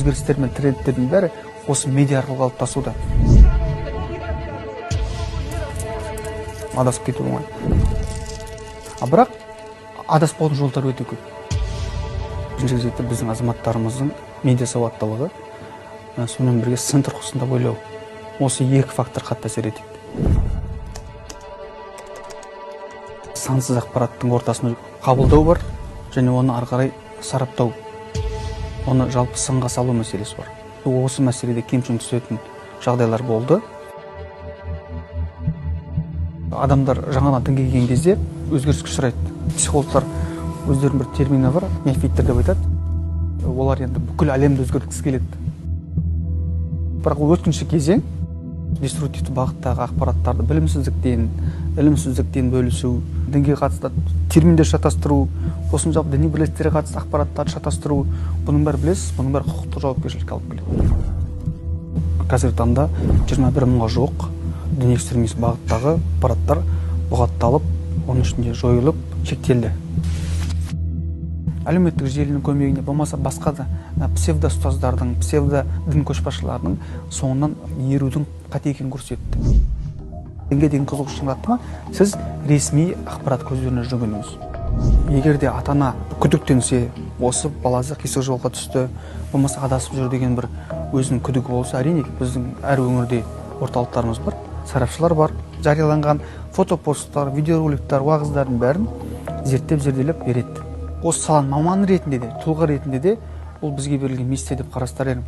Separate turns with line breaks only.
өзгерістер мен трендтердің бәрі осы медиа арқылы қалыптасуда. Адасып кету оңай. Бірақ адаспаудың жолдары өте көп. Бірінші кезекте біздің азаматтарымыздың медиа сауаттылығы, сонымен бірге сын тұрғысында ойлау. Осы екі фактор қатты әсер етеді. Сансыз ақпараттың ортасында қабылдау бар, және оны ары қарай сараптау. Оны жалпы сынға салу мәселесі бар. Осы мәселеде кемшін түсетін жағдайлар болды. Адамдар жаңадан дінге келген кезде өзгеріске ұшырайды. Психологтар өздерінің бір термині бар, неофиттер деп айтады. Олар енді бүкіл әлемді өзгерткісі келеді. Бірақ өткінші кезең деструктивті бағыттағы ақпараттарды ілімсіздіктен бөлісу, дінге қатысты терминдер шатастыру, осының жалпы діни бірлестіктерге қатысты ақпараттарды шатастыру, бұның бәрі білесіз, бұның бәрі құқықтық жауапкершілікке алып келеді. Қазіргі таңда 21 мыңға жуық діни экстремист бағыттағы ақпараттар бұғатталып, оның ішінде жойылып, шектелді. Әлеуметтік желінің көмегіне болмаса басқа да псевдо ұстаздардың, псевдо дін көшбасшыларының соңынан ерудің қате екенін көрсетті. Дінге деген қызығушылық артты ма, сіз ресми ақпарат көздеріне жүгініңіз. Егер де ата-ана күдіктенсе, осы баласы қисық жолға түсті, болмаса адасып жүр деген бір өзінің күдігі болса, әрине біздің әр өңірде орталықтарымыз бар, сарапшылар бар, жарияланған фотопосттар, видеороликтар, уағыздардың бәрін зерттеп береді. Осы саланың маманы ретінде де, тұлға ретінде де ол бізге берілген миссия деп қарастырар едім.